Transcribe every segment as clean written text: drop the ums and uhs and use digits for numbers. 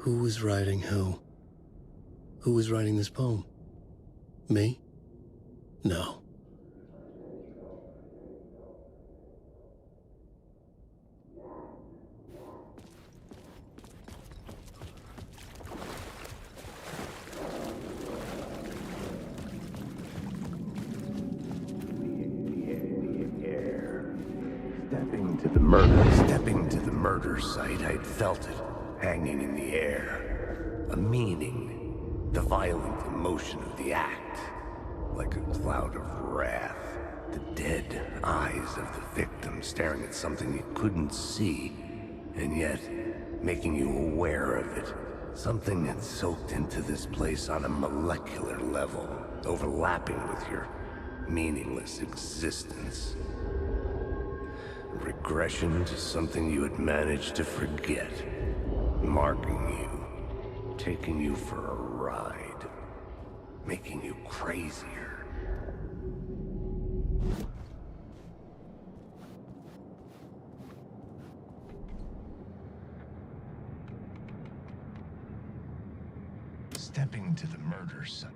Who was writing who? Who was writing this poem? Me? No. Stepping to the murder site, I'd felt it, hanging in the air. A meaning, the violent emotion of the act, like a cloud of wrath. The dead eyes of the victim staring at something you couldn't see, and yet making you aware of it. Something had soaked into this place on a molecular level, overlapping with your meaningless existence. Regression to something you had managed to forget. Marking you. Taking you for a ride. Making you crazier. Stepping to the murder site.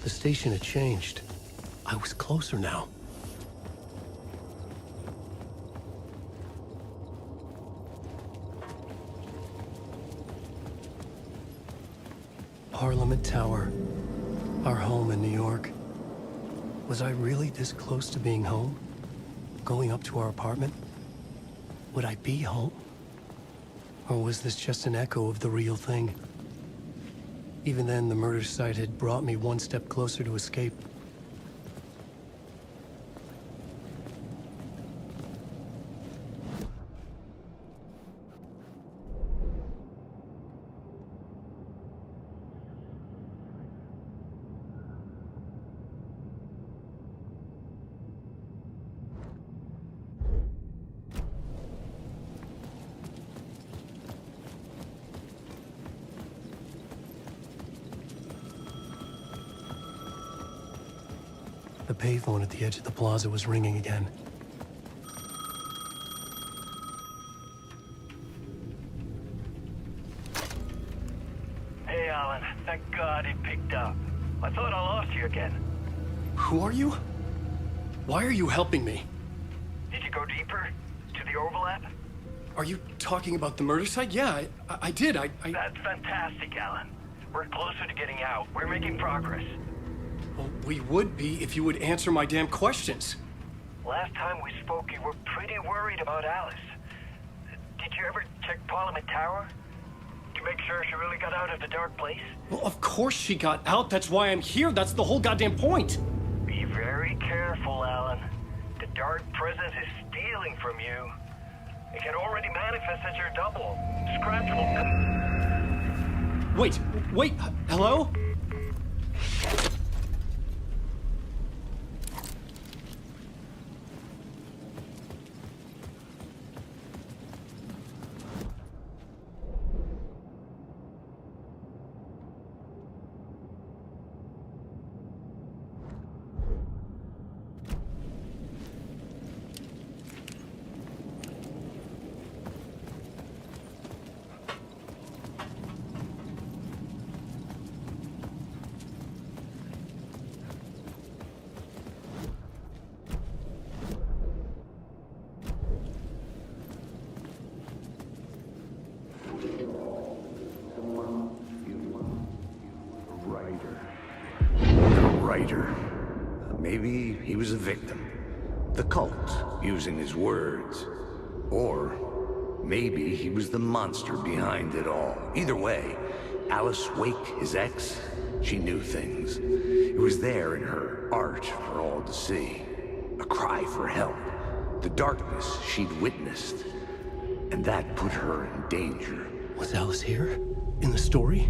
The station had changed. I was closer now. Parliament Tower. Our home in New York. Was I really this close to being home? Going up to our apartment? Would I be home? Or was this just an echo of the real thing? Even then, the murder site had brought me one step closer to escape. The payphone at the edge of the plaza was ringing again. Hey, Alan. Thank God he picked up. I thought I lost you again. Who are you? Why are you helping me? Did you go deeper? To the overlap? Are you talking about the murder site? Yeah, I did. That's fantastic, Alan. We're closer to getting out. We're making progress. Well, we would be if you would answer my damn questions. Last time we spoke, you were pretty worried about Alice. Did you ever check Parliament Tower? To make sure she really got out of the dark place? Well, of course she got out. That's why I'm here. That's the whole goddamn point. Be very careful, Alan. The dark presence is stealing from you. It can already manifest as your double. Scratch will come. Wait, hello? writer. Maybe he was a victim. The cult, using his words. Or maybe he was the monster behind it all. Either way, Alice Wake, his ex, she knew things. It was there in her art for all to see. A cry for help. The darkness she'd witnessed. And that put her in danger. Was Alice here? In the story?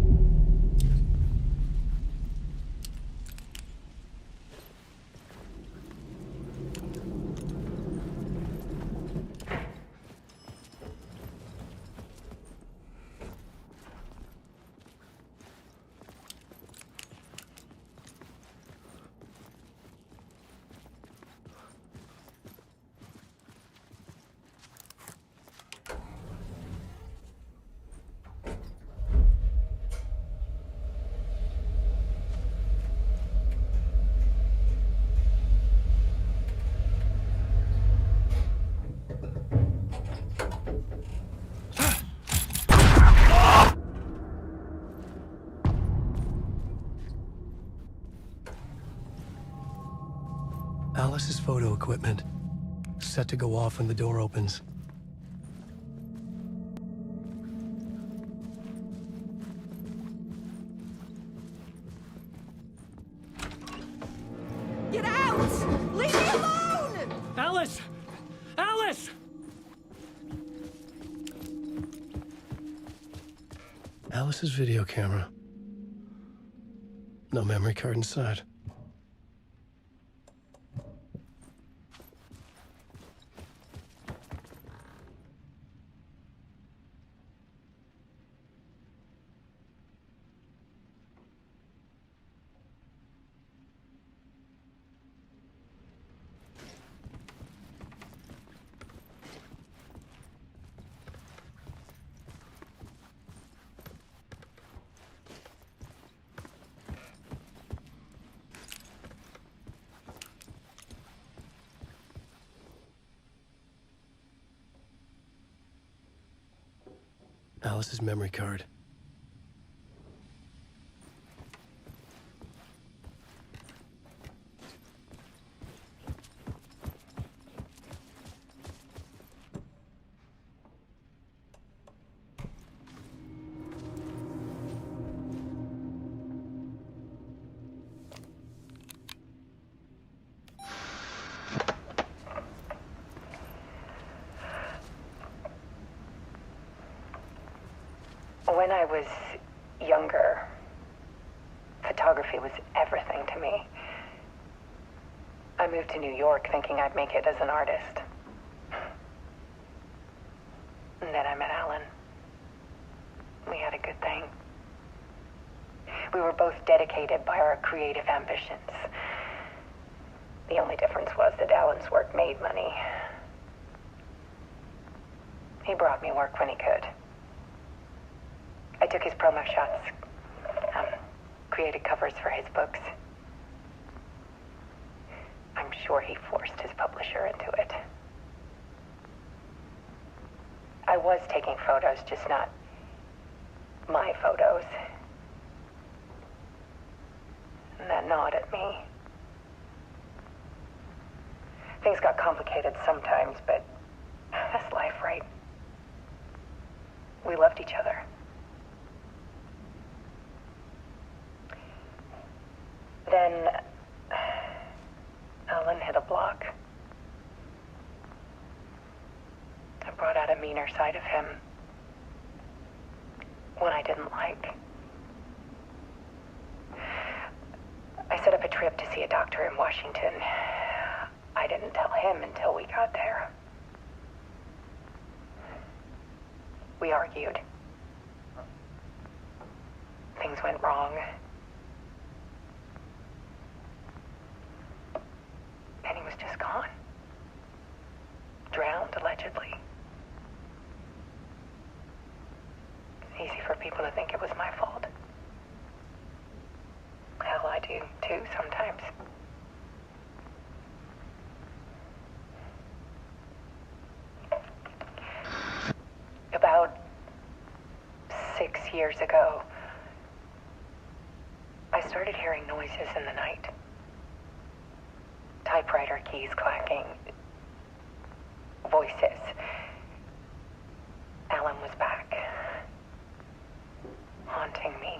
Alice's photo equipment, set to go off when the door opens. Get out! Leave me alone! Alice! Alice! Alice's video camera. No memory card inside. Alice's memory card. When I was younger, photography was everything to me. I moved to New York thinking I'd make it as an artist. And then I met Alan. We had a good thing. We were both dedicated by our creative ambitions. The only difference was that Alan's work made money. He brought me work when he could. I took his promo shots, created covers for his books. I'm sure he forced his publisher into it. I was taking photos, just not my photos. And that gnawed at me. Things got complicated sometimes, but that's life, right? We loved each other. Then Alan hit a block. I brought out a meaner side of him. One I didn't like. I set up a trip to see a doctor in Washington. I didn't tell him until we got there. We argued. Things went wrong. And he was just gone. Drowned, allegedly. It's easy for people to think it was my fault. Hell, I do too sometimes. About 6 years ago, I started hearing noises in the night. Typewriter keys clacking. Voices. Alan was back. Haunting me.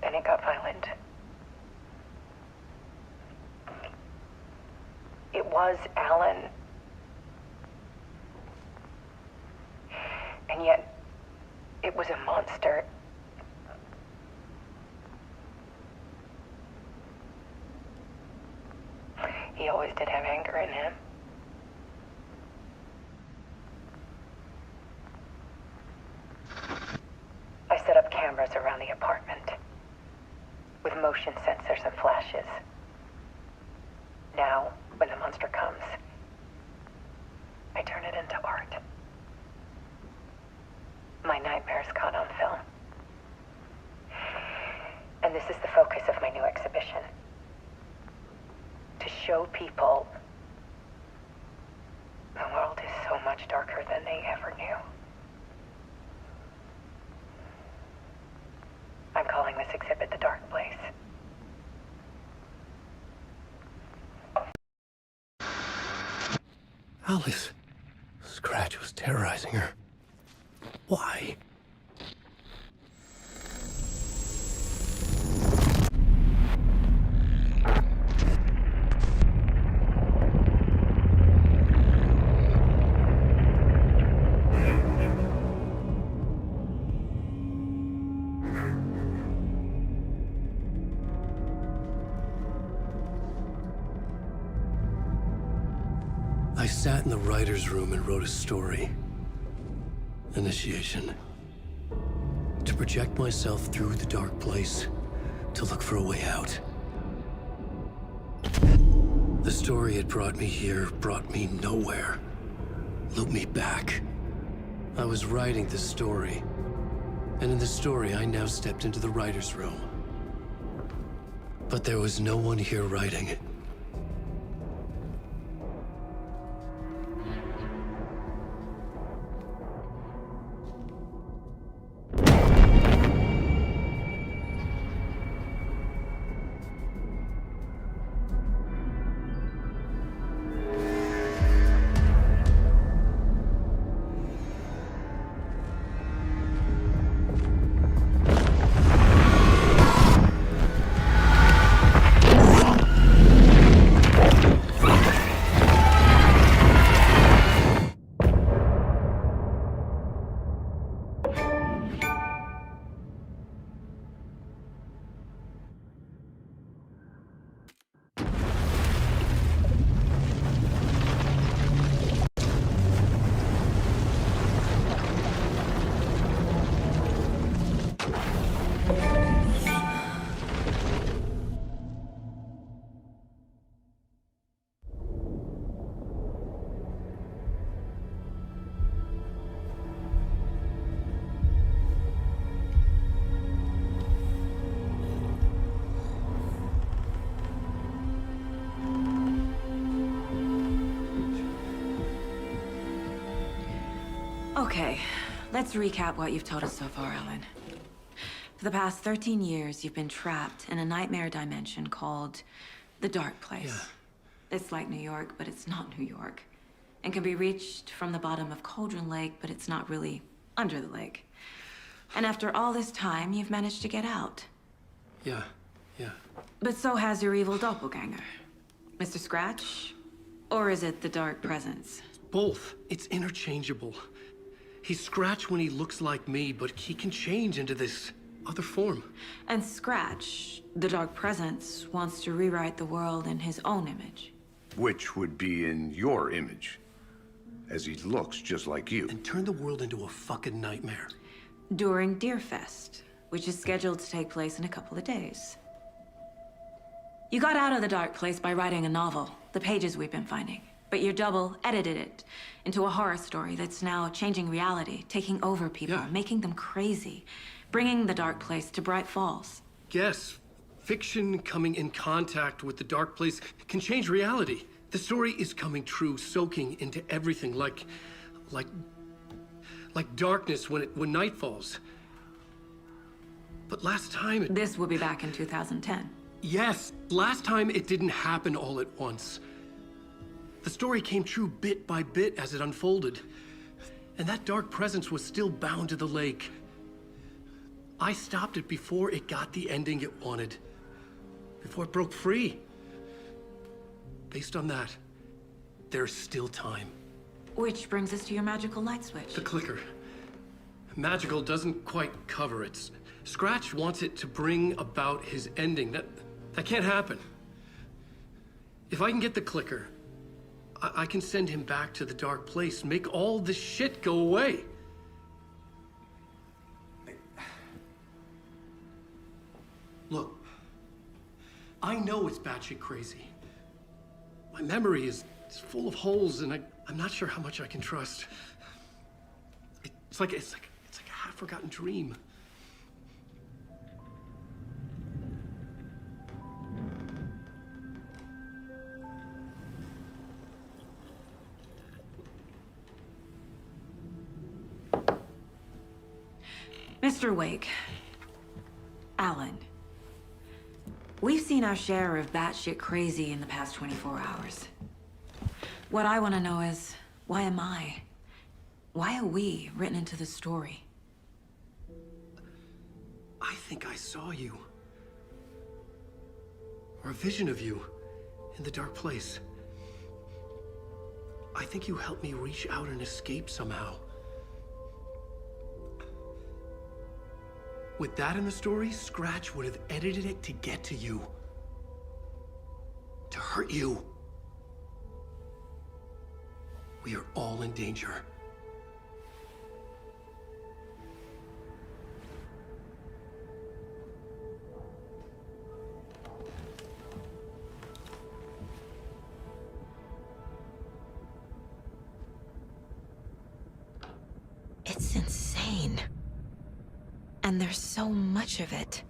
Then it got violent. It was Alan. And yet, it was a monster. He always did have anger in him. I set up cameras around the apartment with motion sensors and flashes. Now, when the monster comes, I turn it into art. My nightmares caught on film. And this is the focus of my new exhibition. To show people the world is so much darker than they ever knew. I'm calling this exhibit The Dark Place. Alice. Scratch was terrorizing her. Why? I sat in the writer's room and wrote a story. Initiation. To project myself through the dark place, to look for a way out. The story had brought me here, brought me nowhere. Looped me back. I was writing the story. And in the story, I now stepped into the writer's room. But there was no one here writing it. Okay, let's recap what you've told us so far, Alan. For the past 13 years, you've been trapped in a nightmare dimension called the Dark Place. Yeah. It's like New York, but it's not New York. And can be reached from the bottom of Cauldron Lake, but it's not really under the lake. And after all this time, you've managed to get out. Yeah. But so has your evil doppelganger. Mr. Scratch? Or is it the Dark Presence? Both. It's interchangeable. He's Scratch when he looks like me, but he can change into this other form. And Scratch, the Dark Presence, wants to rewrite the world in his own image. Which would be in your image, as he looks just like you. And turn the world into a fucking nightmare. During Deerfest, which is scheduled to take place in a couple of days. You got out of the Dark Place by writing a novel, the pages we've been finding. But your double edited it into a horror story that's now changing reality, taking over people, making them crazy, bringing the Dark Place to Bright Falls. Yes, fiction coming in contact with the Dark Place can change reality. The story is coming true, soaking into everything like like darkness when night falls. But last time it... This will be back in 2010. Yes, last time it didn't happen all at once. The story came true bit by bit as it unfolded. And that dark presence was still bound to the lake. I stopped it before it got the ending it wanted. Before it broke free. Based on that, there's still time. Which brings us to your magical light switch. The clicker. Magical doesn't quite cover it. Scratch wants it to bring about his ending. That can't happen. If I can get the clicker, I can send him back to the dark place, make all this shit go away. Look, I know it's batshit crazy. My memory is full of holes, and I'm not sure how much I can trust. It's like a half-forgotten dream. Mr. Wake, Alan, we've seen our share of batshit crazy in the past 24 hours. What I want to know is, why am I? Why are we written into the story? I think I saw you. Or a vision of you in the dark place. I think you helped me reach out and escape somehow. With that in the story, Scratch would have edited it to get to you. To hurt you. We are all in danger. It's insane. And there's so much of it.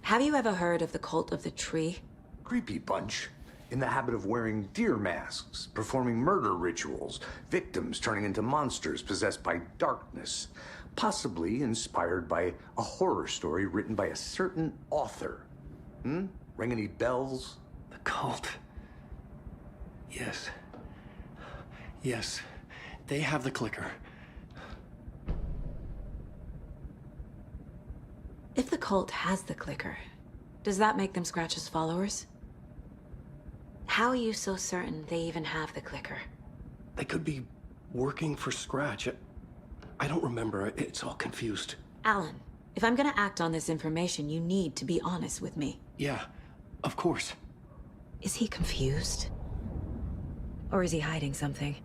Have you ever heard of the Cult of the Tree? Creepy bunch. In the habit of wearing deer masks, performing murder rituals, victims turning into monsters possessed by darkness. Possibly inspired by a horror story written by a certain author. Ring any bells? The cult. Yes. Yes. They have the clicker. If the cult has the clicker, does that make them Scratch's followers? How are you so certain they even have the clicker? They could be working for Scratch. I don't remember. It's all confused. Alan, if I'm gonna act on this information, you need to be honest with me. Yeah, of course. Is he confused? Or is he hiding something?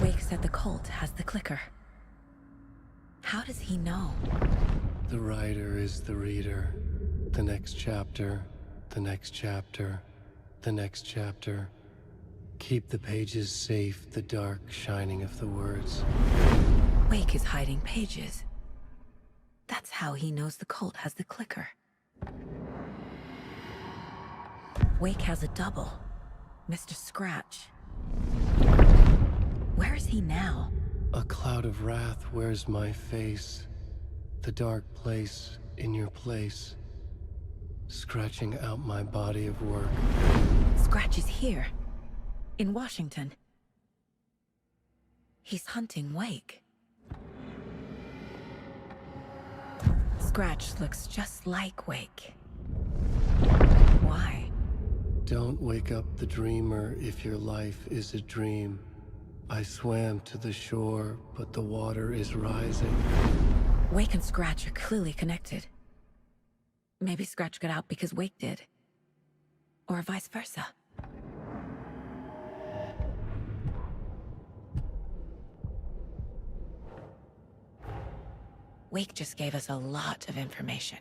Wake said the cult has the clicker. How does he know? The writer is the reader. The next chapter, the next chapter, the next chapter. Keep the pages safe, the dark shining of the words. Wake is hiding pages. That's how he knows the cult has the clicker. Wake has a double. Mr. Scratch. Where is he now? A cloud of wrath wears my face. The dark place in your place. Scratching out my body of work. Scratch is here. In Washington. He's hunting Wake. Scratch looks just like Wake. Why? Don't wake up the dreamer if your life is a dream. I swam to the shore, but the water is rising. Wake and Scratch are clearly connected. Maybe Scratch got out because Wake did. Or vice versa. Wake just gave us a lot of information.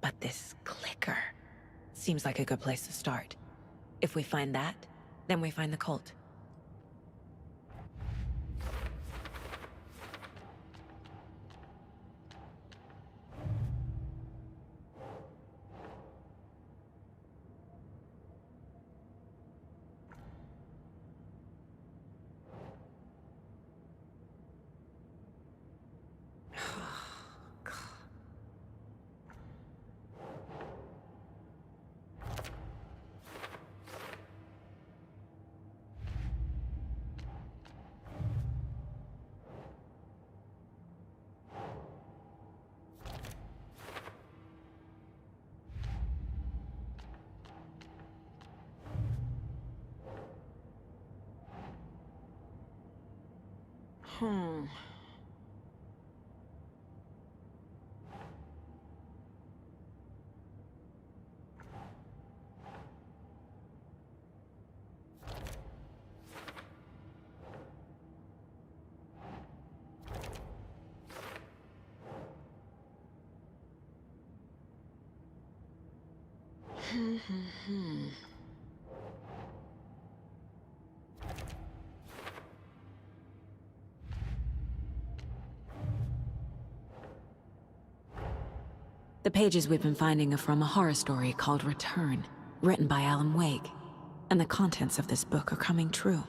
But this clicker seems like a good place to start. If we find that, then we find the cult. The pages we've been finding are from a horror story called Return, written by Alan Wake. And the contents of this book are coming true.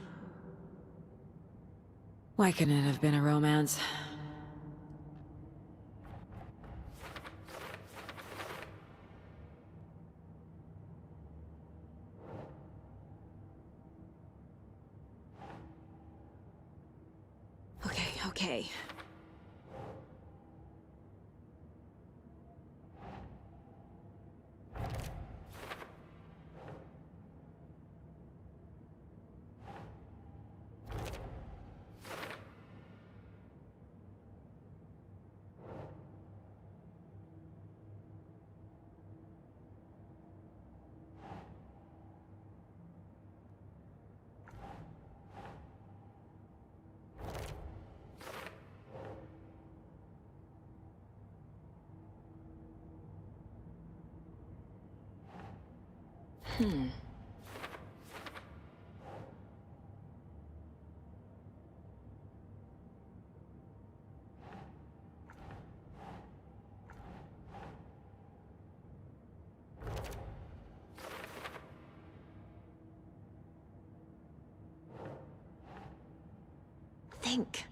Why couldn't it have been a romance? Okay. Think.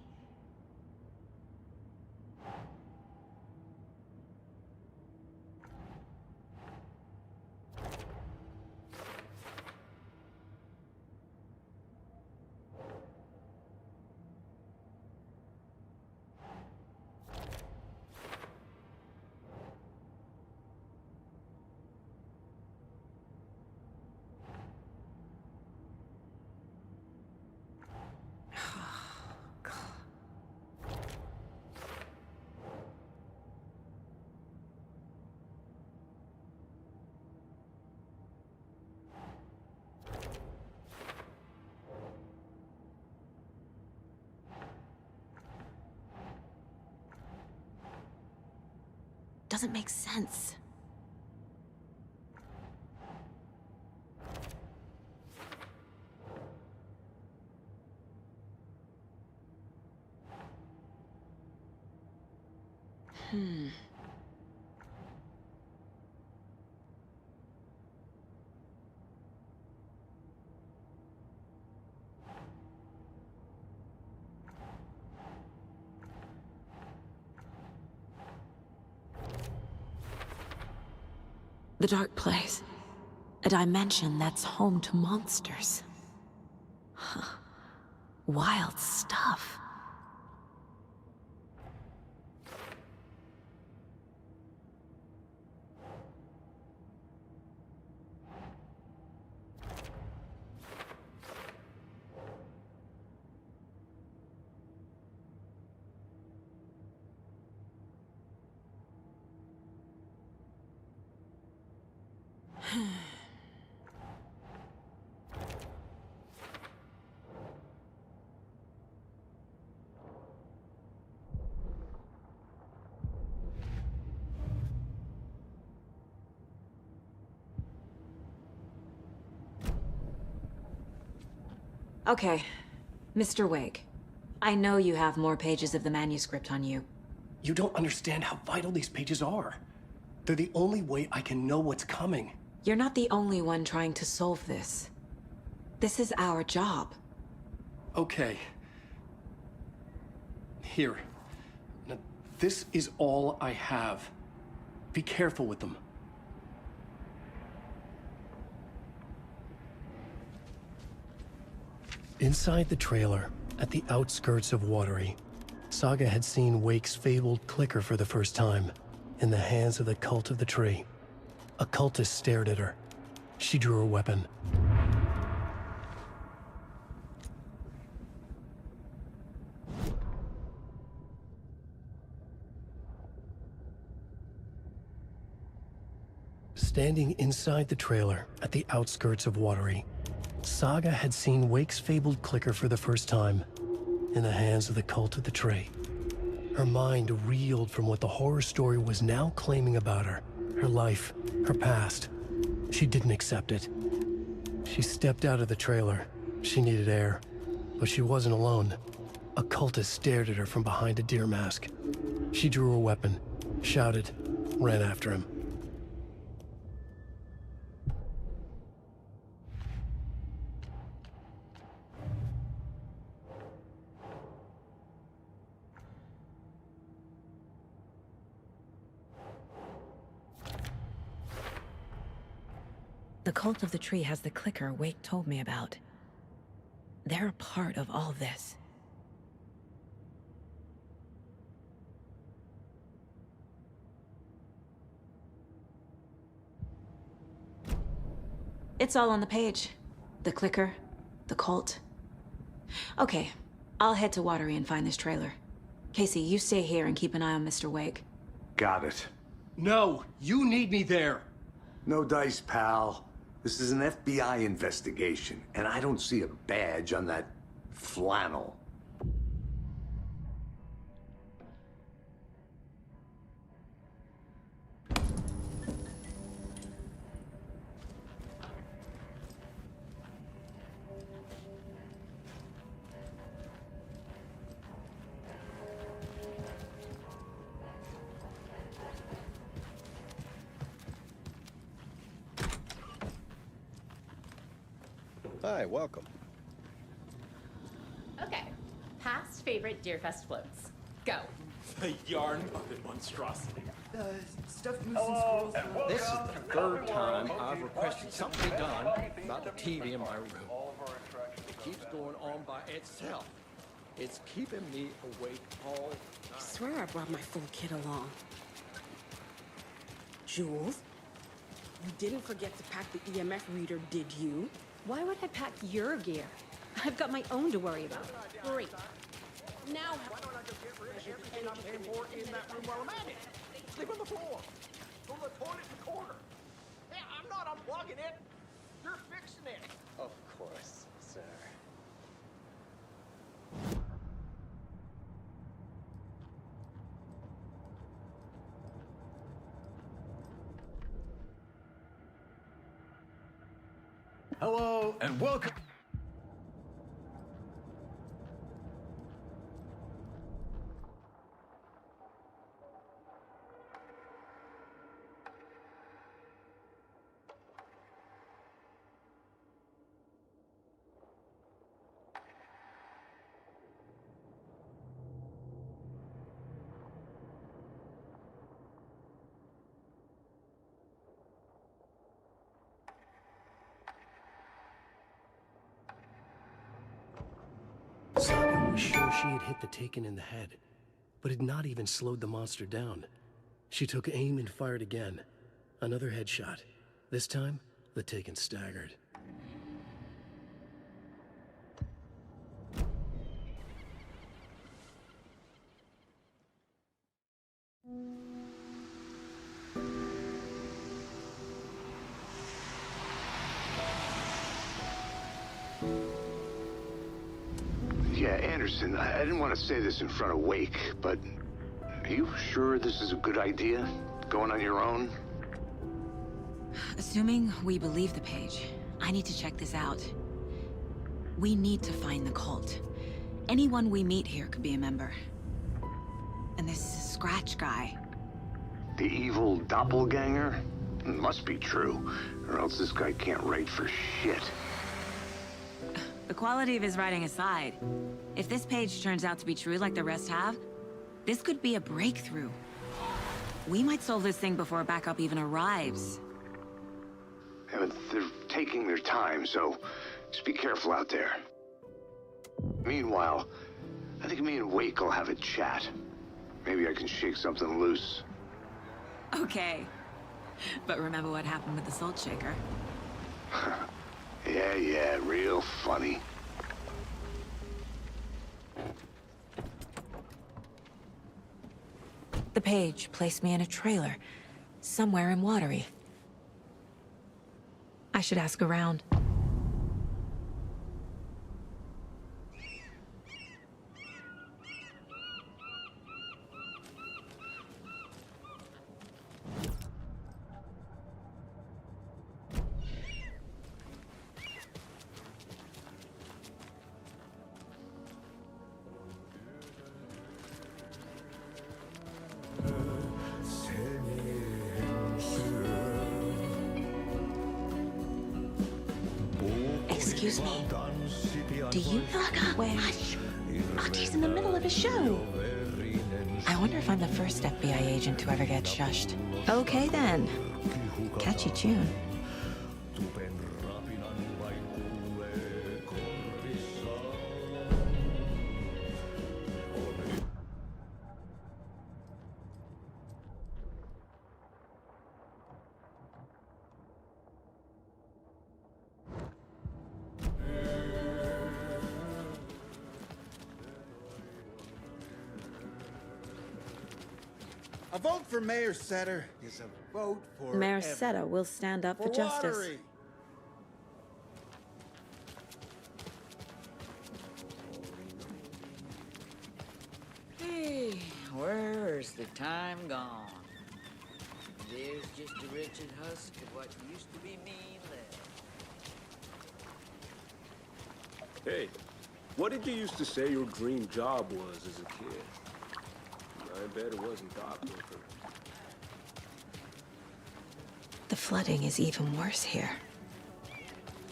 Doesn't make sense. The dark place. A dimension that's home to monsters. Huh. Wild stuff. Okay, Mr. Wake. I know you have more pages of the manuscript on you. You don't understand how vital these pages are. They're the only way I can know what's coming. You're not the only one trying to solve this. This is our job. Okay. Here. Now, this is all I have. Be careful with them. Inside the trailer, at the outskirts of Watery, Saga had seen Wake's fabled clicker for the first time, in the hands of the Cult of the Tree. A cultist stared at her. She drew her weapon. Standing inside the trailer at the outskirts of Watery, Saga had seen Wake's fabled clicker for the first time, in the hands of the cult of the Tree. Her mind reeled from what the horror story was now claiming about her, her life, her past. She didn't accept it. She stepped out of the trailer. She needed air, but she wasn't alone. A cultist stared at her from behind a deer mask. She drew her weapon, shouted, ran after him. The cult of the tree has the clicker Wake told me about. They're a part of all this. It's all on the page. The clicker, the cult. Okay, I'll head to Watery and find this trailer. Casey, you stay here and keep an eye on Mr. Wake. Got it. No, you need me there. No dice, pal. This is an FBI investigation, and I don't see a badge on that flannel. Hi, welcome. Okay. Past favorite Deerfest floats. Go. The yarn-muffin monstrosity. Stuffed moose and squirrels. This is the third time I've requested something done about the TV in my room. It keeps going on by itself. It's keeping me awake all I night. swear I brought my full kit along. Jules, you didn't forget to pack the EMF reader, did you? Why would I pack your gear? I've got my own to worry about. Great. Now, why don't I just get rid of everything I'm in that room while I'm at it? Sleep on the floor. Go to the toilet in the corner. Hey, I'm not unplugging it. You're fixing it. Of course, sir. Hello, and welcome. Saga was sure she had hit the Taken in the head, but had not even slowed the monster down. She took aim and fired again. Another headshot. This time, the Taken staggered. Yeah, Anderson, I didn't want to say this in front of Wake, but are you sure this is a good idea? Going on your own? Assuming we believe the page, I need to check this out. We need to find the cult. Anyone we meet here could be a member. And this Scratch guy. The evil doppelganger? Must be true, or else this guy can't write for shit. The quality of his writing aside, if this page turns out to be true like the rest have, this could be a breakthrough. We might solve this thing before backup even arrives. Yeah, but they're taking their time, so just be careful out there. Meanwhile, I think me and Wake will have a chat. Maybe I can shake something loose. Okay. But remember what happened with the salt shaker? Yeah, real funny. The page placed me in a trailer, somewhere in Watery. I should ask around. Excuse me. Do you know where? Hush! Artie's in the middle of a show. I wonder if I'm the first FBI agent to ever get shushed. Okay then. Catchy tune. A vote for Mayor Setter is a vote for Mayor Setter will stand up for justice. Watery. Hey, where's the time gone? There's just a wretched husk of what used to be me left. Hey, what did you used to say your dream job was as a kid? I bet it wasn't dockworker. The flooding is even worse here.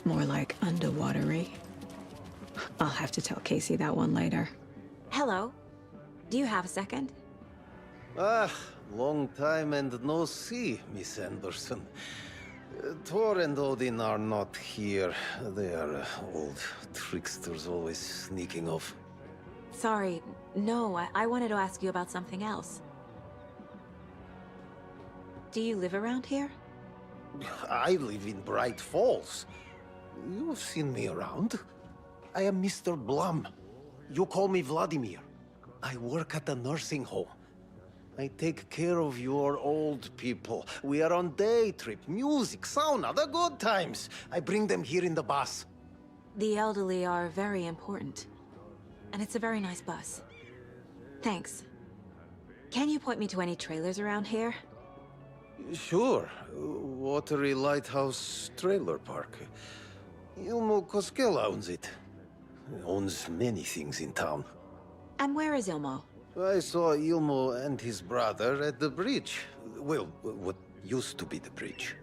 More like underwatery. I'll have to tell Casey that one later. Hello. Do you have a second? Ah, long time and no see, Miss Anderson. Thor and Odin are not here. They are old tricksters always sneaking off. Sorry. No, I wanted to ask you about something else. Do you live around here? I live in Bright Falls. You've seen me around. I am Mr. Blum. You call me Vladimir. I work at a nursing home. I take care of your old people. We are on day trip, music, sauna, the good times. I bring them here in the bus. The elderly are very important. And it's a very nice bus. Thanks. Can you point me to any trailers around here? Sure. Watery Lighthouse Trailer Park. Ilmo Koskela owns it. Owns many things in town. And where is Ilmo? I saw Ilmo and his brother at the bridge. Well, what used to be the bridge.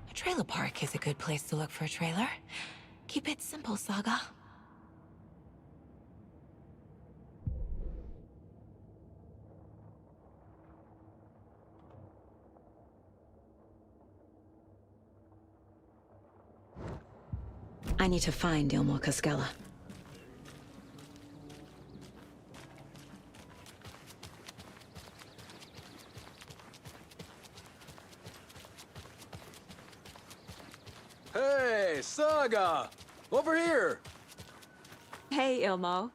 A trailer park is a good place to look for a trailer. Keep it simple, Saga. I need to find Ilmo Koskela. Hey, Saga! Over here! Hey, Ilmo.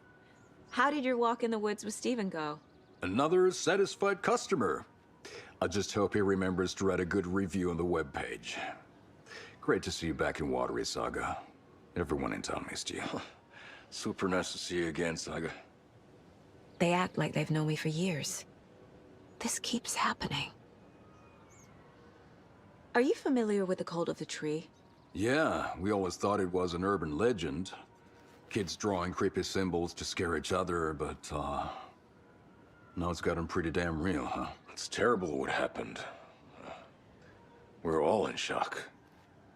How did your walk in the woods with Steven go? Another satisfied customer. I just hope he remembers to write a good review on the webpage. Great to see you back in Watery, Saga. Everyone in town missed you. Super nice to see you again, Saga. They act like they've known me for years. This keeps happening. Are you familiar with the Cult of the Tree? Yeah, we always thought it was an urban legend. Kids drawing creepy symbols to scare each other, but, now it's gotten pretty damn real, huh? It's terrible what happened. We're all in shock.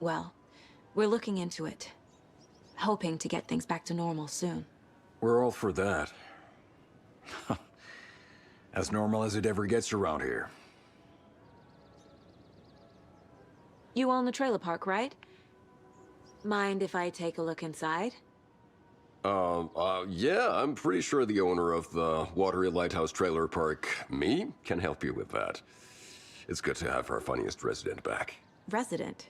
Well, we're looking into it. Hoping to get things back to normal soon. We're all for that. As normal as it ever gets around here. You own the trailer park, right? Mind if I take a look inside? Yeah, I'm pretty sure the owner of the Watery Lighthouse Trailer Park, me, can help you with that. It's good to have our funniest resident back. Resident?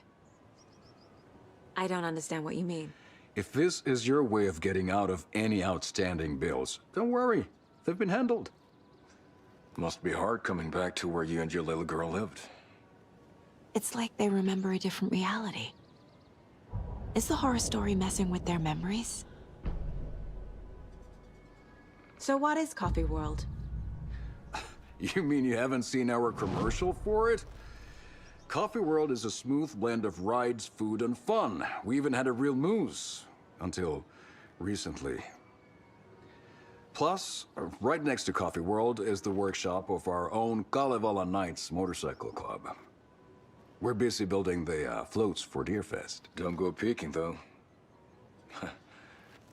I don't understand what you mean. If this is your way of getting out of any outstanding bills, don't worry. They've been handled. Must be hard coming back to where you and your little girl lived. It's like they remember a different reality. Is the horror story messing with their memories? So what is Coffee World? You mean you haven't seen our commercial for it? Coffee World is a smooth blend of rides, food, and fun. We even had a real moose. Until recently. Plus, right next to Coffee World is the workshop of our own Kalevala Knights motorcycle club. We're busy building the floats for Deerfest. Don't go peeking, though.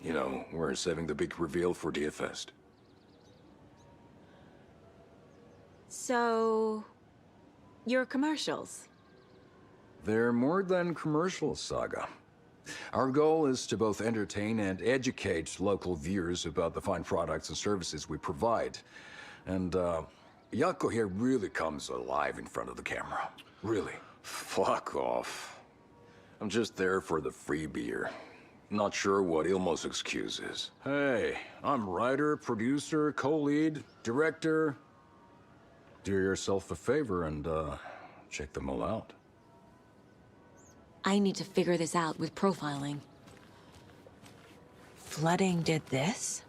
You know, we're saving the big reveal for Deerfest. So... your commercials? They're more than commercials, Saga. Our goal is to both entertain and educate local viewers about the fine products and services we provide. And, Jaakko here really comes alive in front of the camera. Really. Fuck off. I'm just there for the free beer. Not sure what Ilmo's excuse is. Hey, I'm writer, producer, co-lead, director. Do yourself a favor and, check them all out. I need to figure this out with profiling. Flooding did this?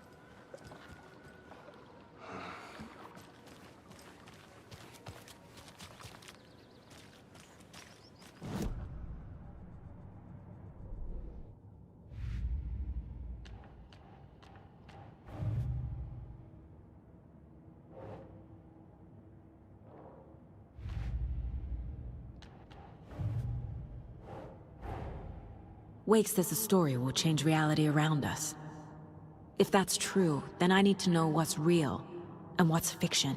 Wake says the story will change reality around us. If that's true, then I need to know what's real and what's fiction.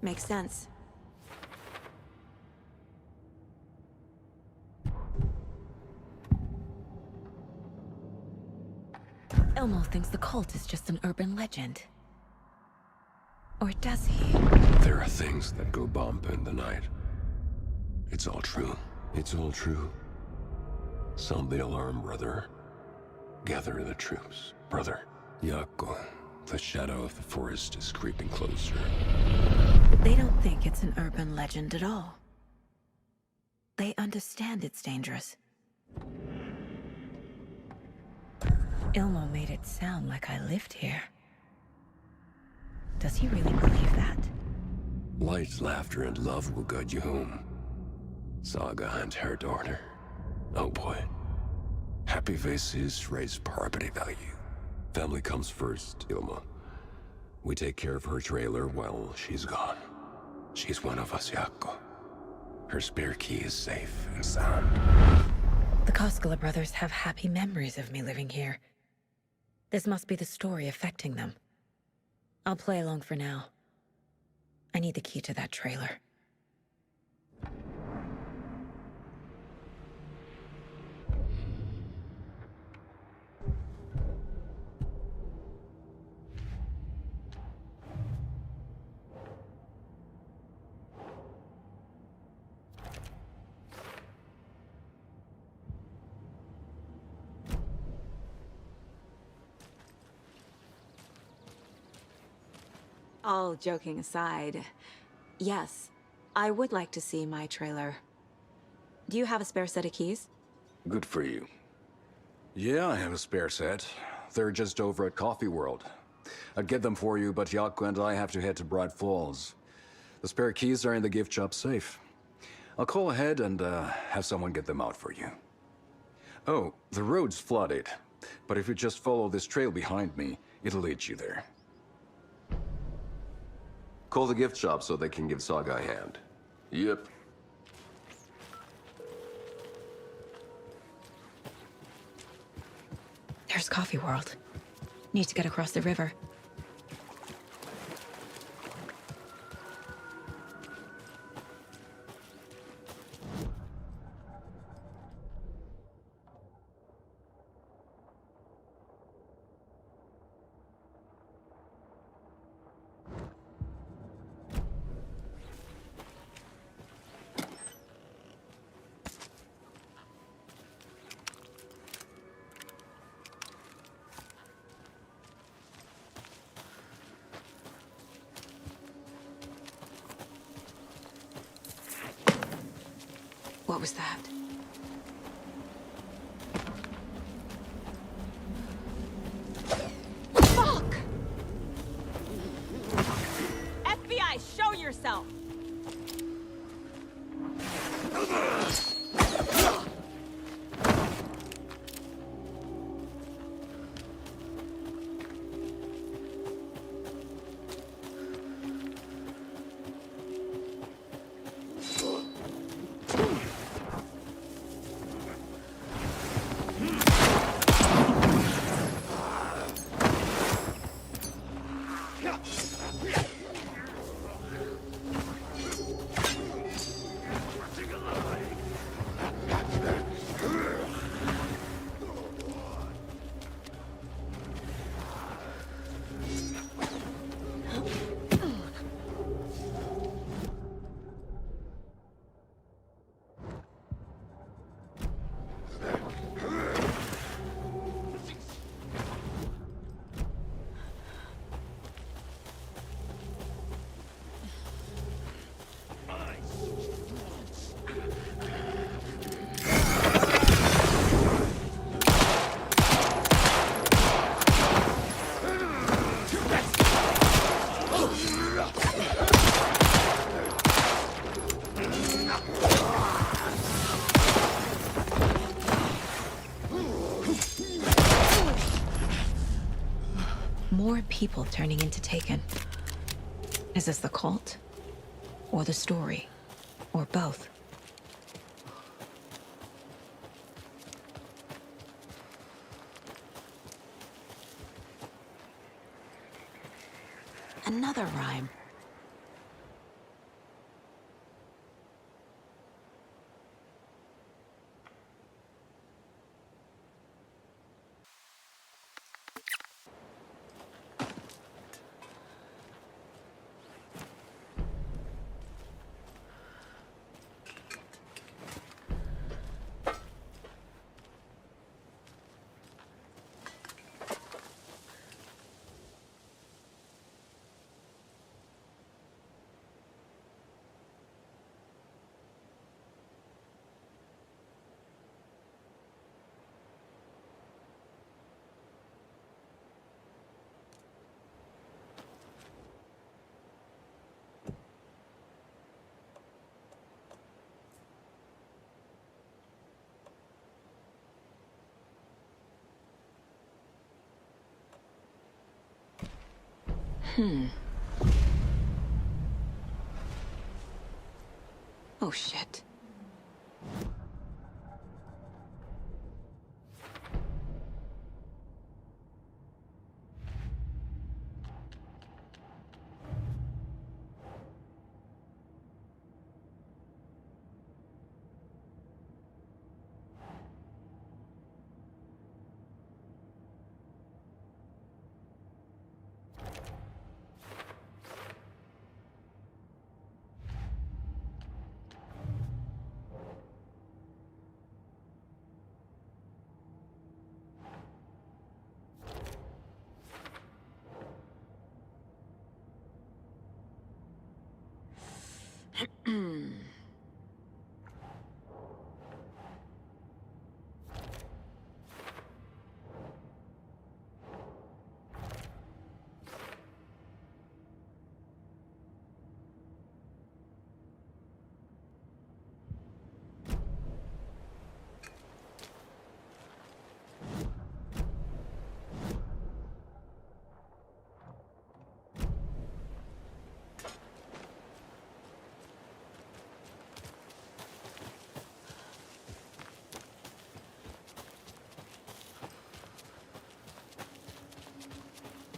Makes sense. Ilmo thinks the cult is just an urban legend. Or does he? There are things that go bump in the night. It's all true. It's all true. Sound the alarm, brother. Gather the troops, brother. Jaakko, the shadow of the forest is creeping closer. They don't think it's an urban legend at all. They understand it's dangerous. Ilmo made it sound like I lived here. Does he really believe that? Light, laughter, and love will guide you home. Saga and her daughter. Oh boy. Happy faces raise property value. Family comes first, Ilmo. We take care of her trailer while she's gone. She's one of us, Jaakko. Her spare key is safe and sound. The Koskela brothers have happy memories of me living here. This must be the story affecting them. I'll play along for now. I need the key to that trailer. All joking aside, yes, I would like to see my trailer. Do you have a spare set of keys? Good for you. Yeah, I have a spare set. They're just over at Coffee World. I'd get them for you, but Jaakko and I have to head to Bright Falls. The spare keys are in the gift shop safe. I'll call ahead and have someone get them out for you. Oh, the road's flooded, but if you just follow this trail behind me, it'll lead you there. Call the gift shop so they can give Saga a hand. Yep. There's Coffee World. Need to get across the river. was that? Fuck! FBI, show yourself! More people turning into Taken. Is this the cult? Or the story? Or both? Another rhyme. Oh, shit.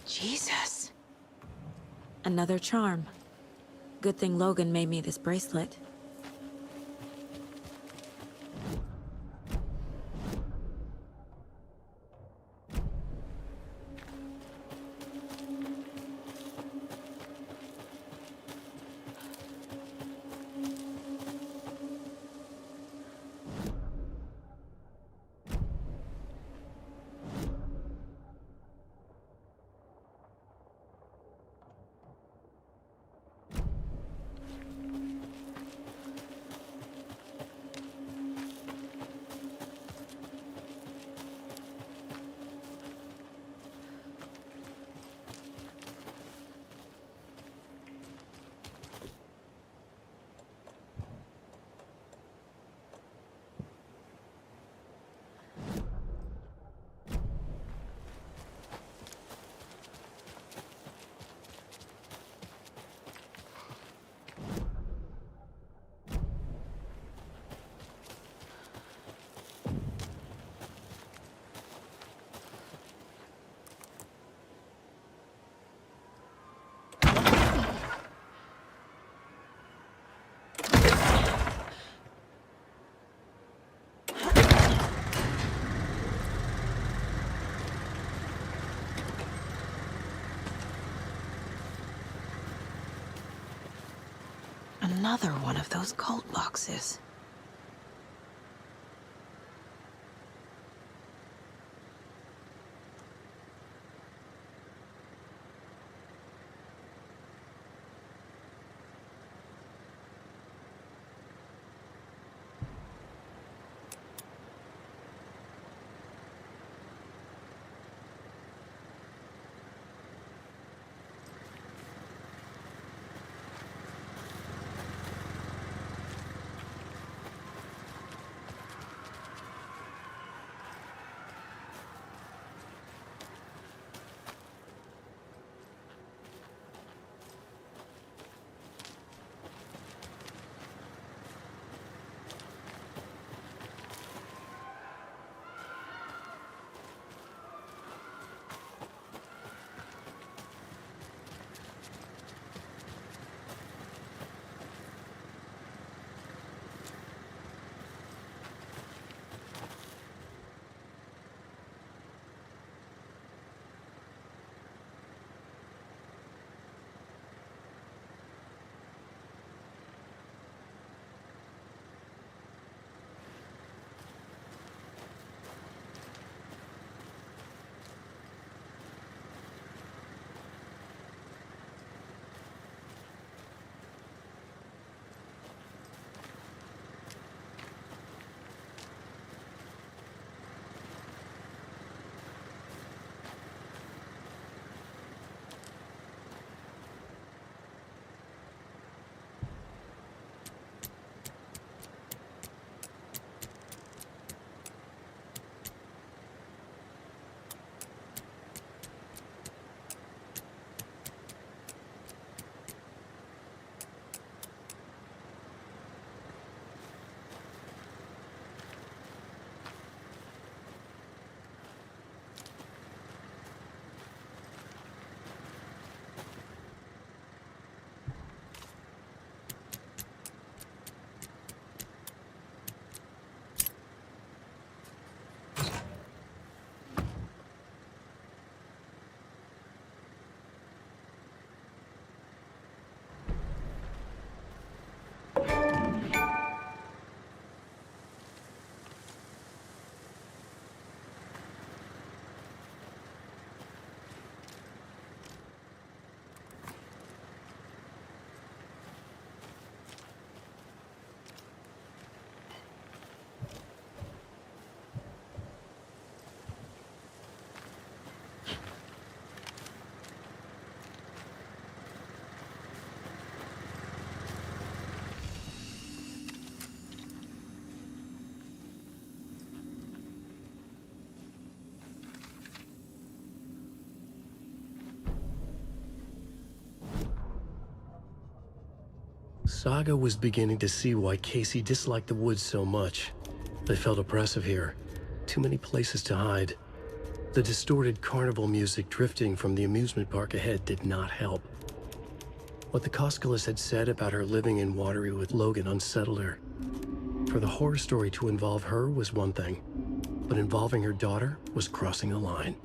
Jesus. Another charm. Good thing Logan made me this bracelet. Another one of those cult boxes. Saga was beginning to see why Casey disliked the woods so much. They felt oppressive here. Too many places to hide. The distorted carnival music drifting from the amusement park ahead did not help. What the Koskalas had said about her living in Watery with Logan unsettled her. For the horror story to involve her was one thing, but involving her daughter was crossing a line.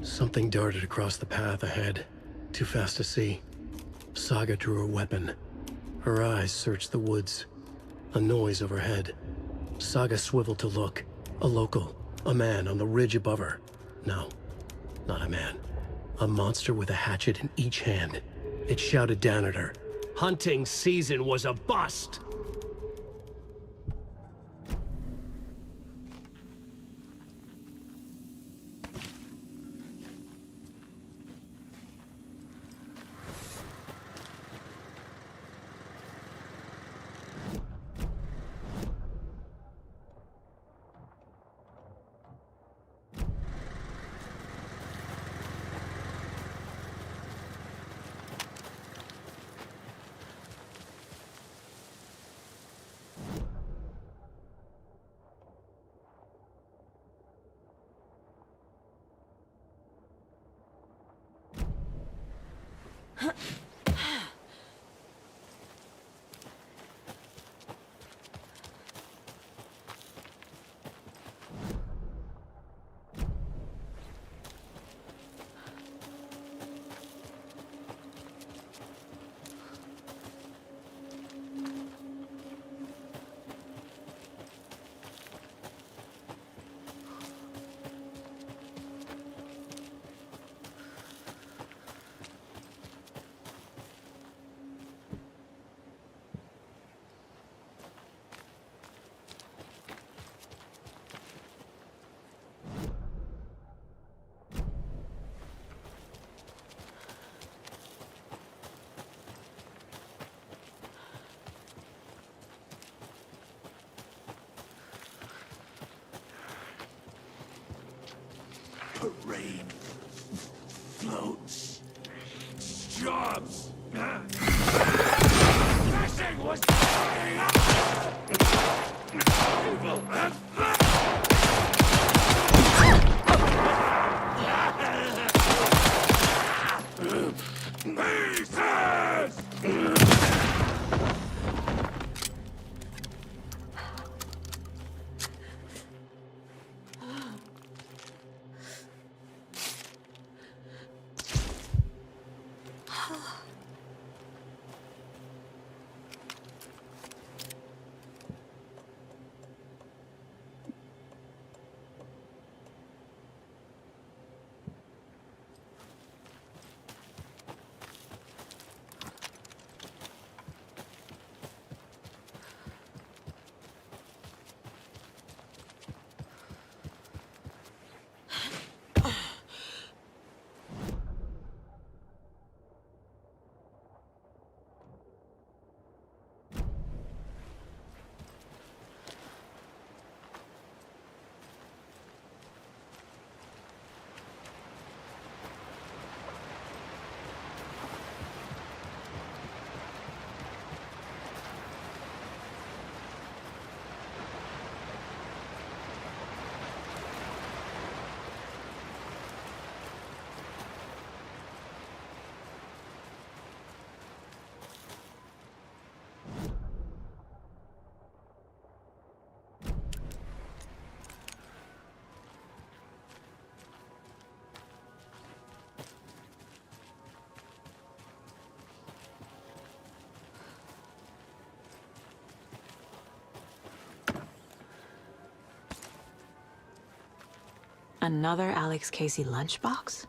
Something darted across the path ahead, too fast to see. Saga drew her weapon. Her eyes searched the woods. A noise overhead. Saga swiveled to look. A local. A man on the ridge above her. No, not a man. A monster with a hatchet in each hand. It shouted down at her. Hunting season was a bust! dream. Floats. Jobs. Smashing was coming up. Evil and pieces! Another Alex Casey lunchbox?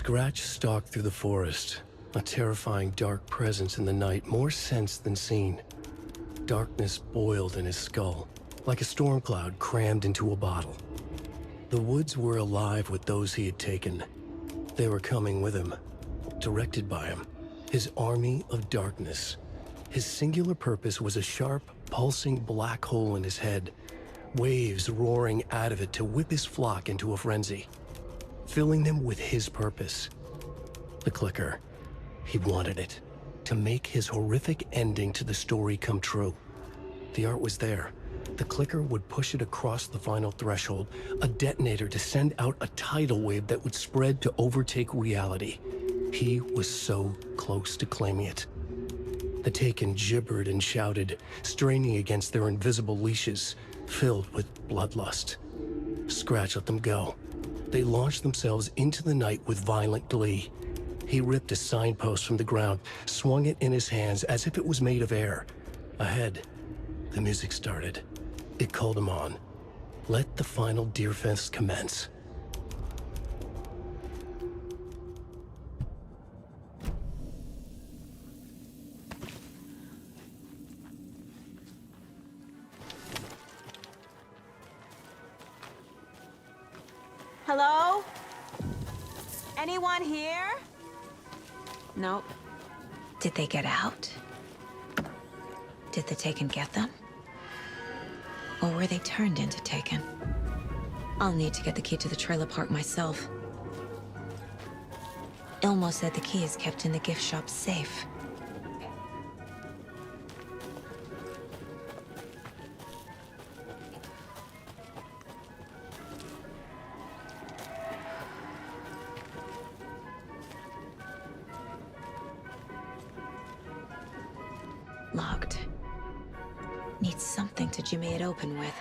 Scratch stalked through the forest, a terrifying dark presence in the night, more sensed than seen. Darkness boiled in his skull, like a storm cloud crammed into a bottle. The woods were alive with those he had taken. They were coming with him, directed by him, his army of darkness. His singular purpose was a sharp, pulsing black hole in his head, waves roaring out of it to whip his flock into a frenzy, filling them with his purpose. The clicker. He wanted it, to make his horrific ending to the story come true. The art was there. The clicker would push it across the final threshold, a detonator to send out a tidal wave that would spread to overtake reality. He was so close to claiming it. The Taken gibbered and shouted, straining against their invisible leashes, filled with bloodlust. Scratch let them go. They launched themselves into the night with violent glee. He ripped a signpost from the ground, swung it in his hands as if it was made of air. Ahead, the music started. It called him on. Let the final Deerfest commence. Hello? Anyone here? Nope. Did they get out? Did the Taken get them? Or were they turned into Taken? I'll need to get the key to the trailer park myself. Ilmo said the key is kept in the gift shop safe. Locked. Need something to jimmy it open with.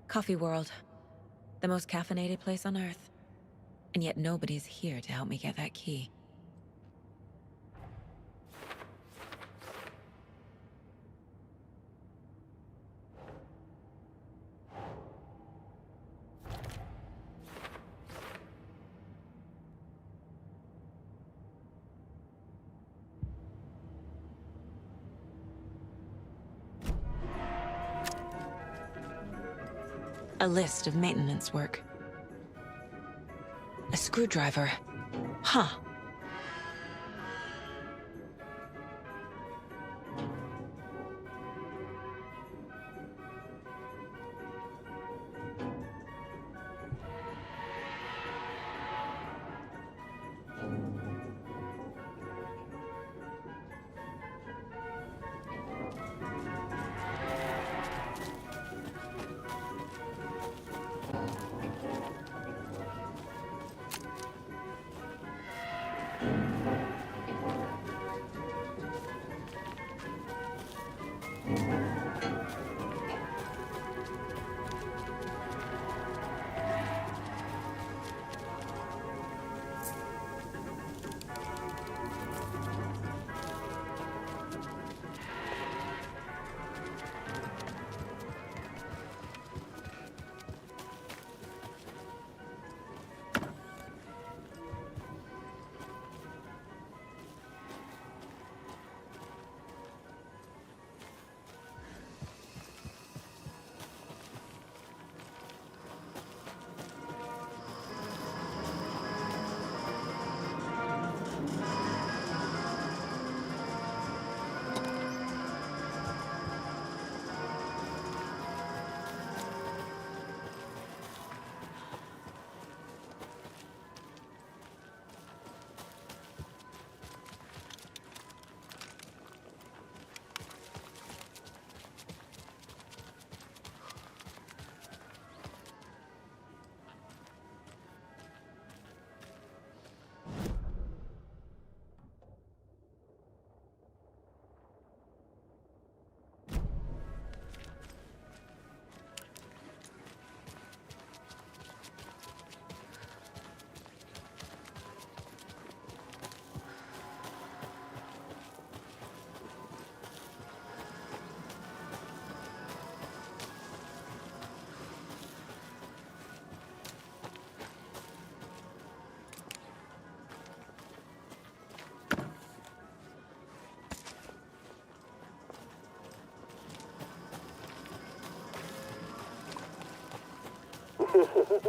Coffee World. The most caffeinated place on Earth. And yet nobody's here to help me get that key. A list of maintenance work. A screwdriver. Huh.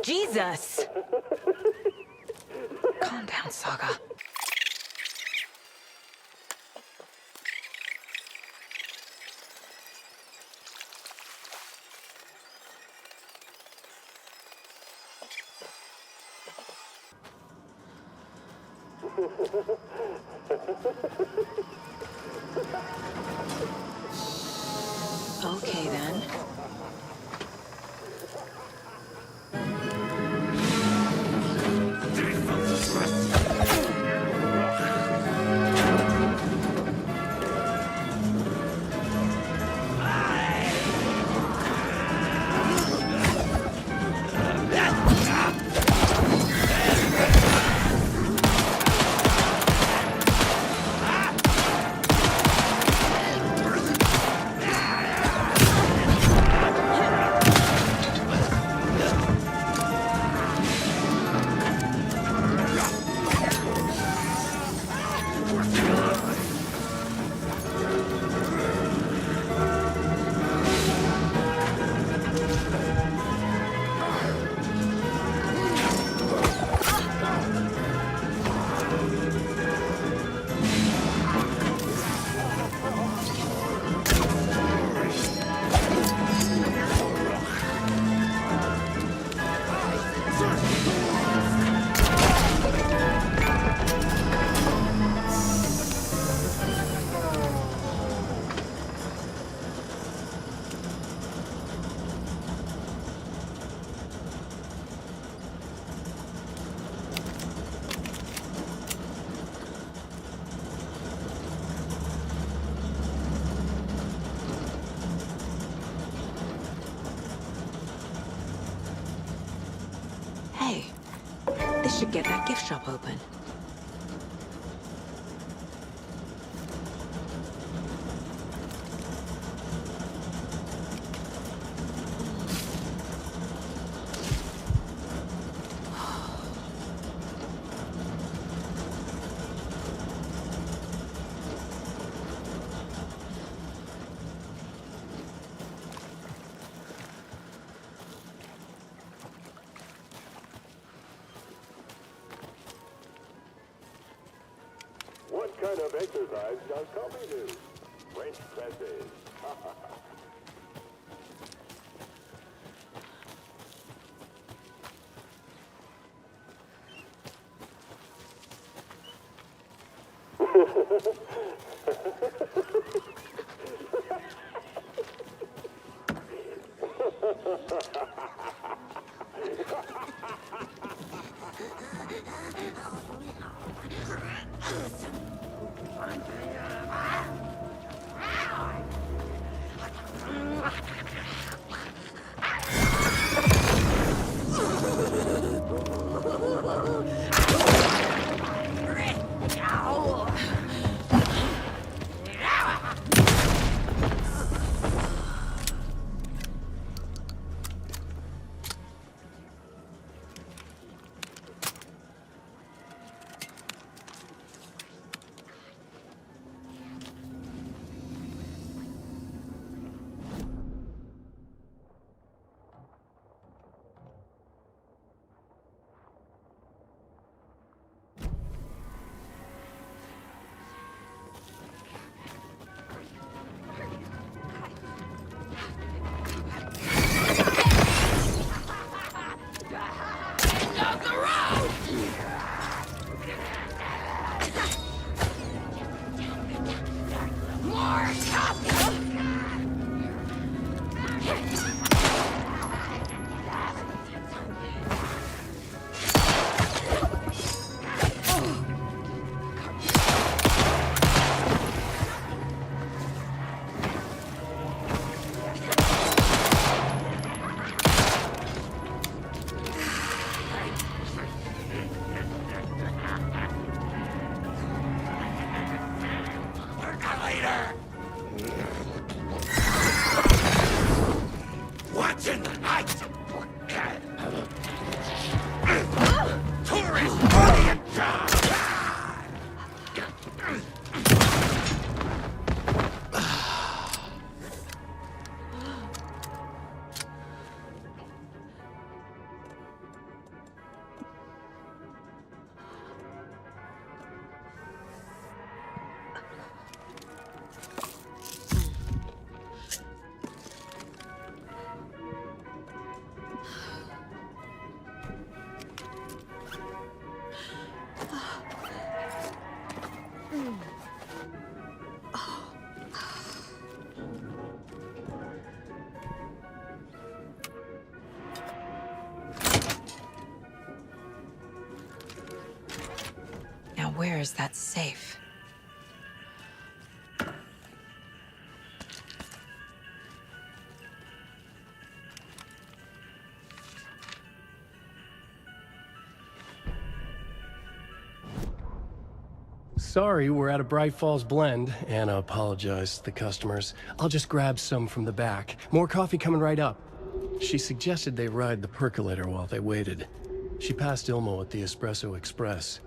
Jesus! Calm down, Saga. Okay, then. Hey, this should get that gift shop open. What kind of exercise does coffee do? French presses. where is that safe? Sorry, we're at a Bright Falls blend. Anna apologized to the customers. I'll just grab some from the back. More coffee coming right up. She suggested they ride the percolator while they waited. She passed Ilmo at the Espresso Express.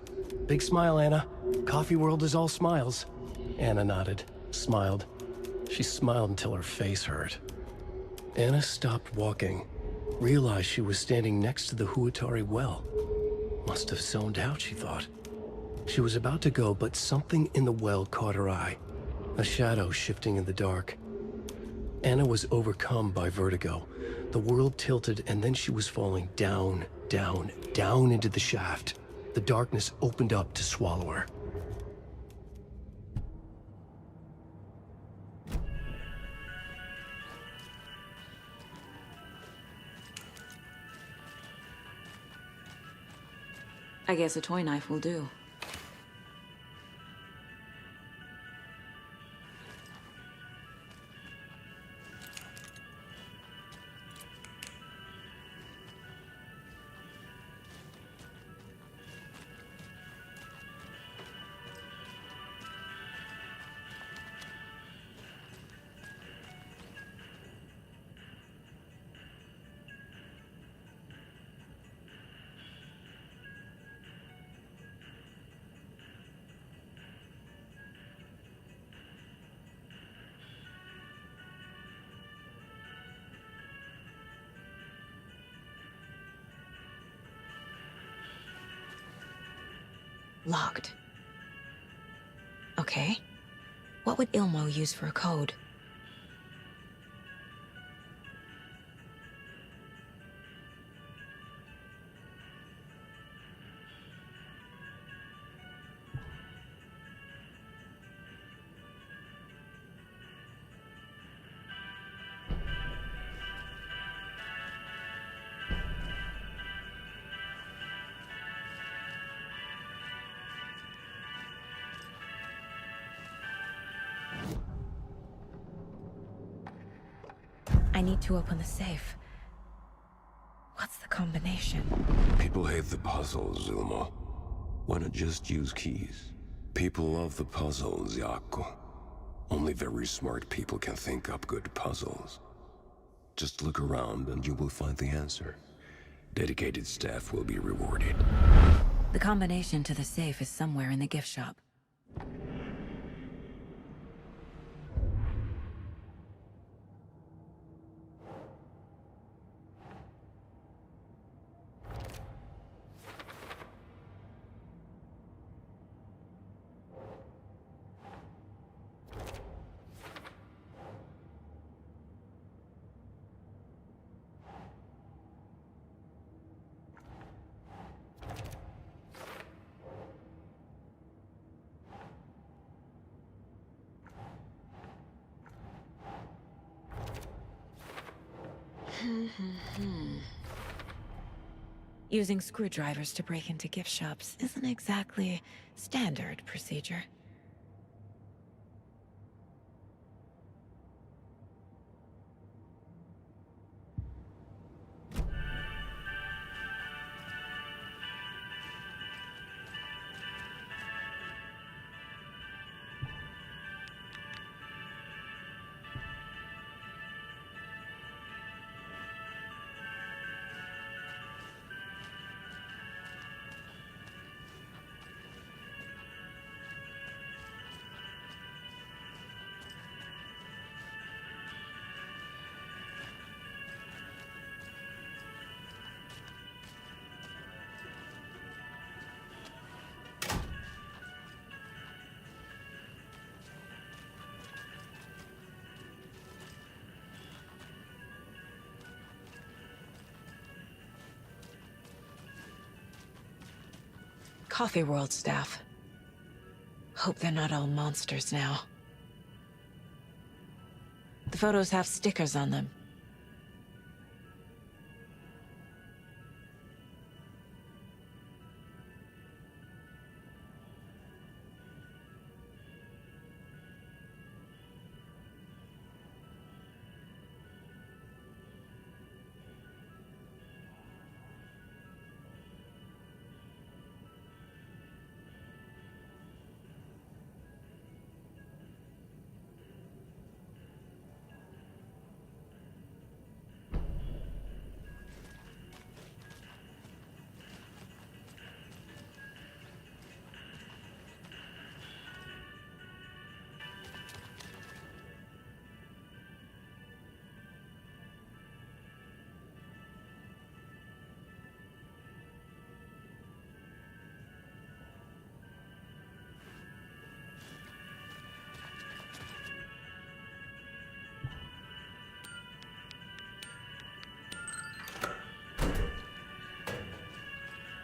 Big smile, Anna. Coffee world is all smiles. Anna nodded, smiled. She smiled until her face hurt. Anna stopped walking, realized she was standing next to the Huatari well. Must have zoned out, she thought. She was about to go, but something in the well caught her eye. A shadow shifting in the dark. Anna was overcome by vertigo. The world tilted, and then she was falling down, down, down into the shaft. The darkness opened up to swallow her. I guess a toy knife will do. Locked. Okay. What would Ilmo use for a code? I need to open the safe. What's the combination? People hate the puzzles, Ilmo. Why not just use keys? People love the puzzles, Yaku. Only very smart people can think up good puzzles. Just look around and you will find the answer. Dedicated staff will be rewarded. The combination to the safe is somewhere in the gift shop. Using screwdrivers to break into gift shops isn't exactly standard procedure. Coffee World staff. Hope they're not all monsters now. The photos have stickers on them.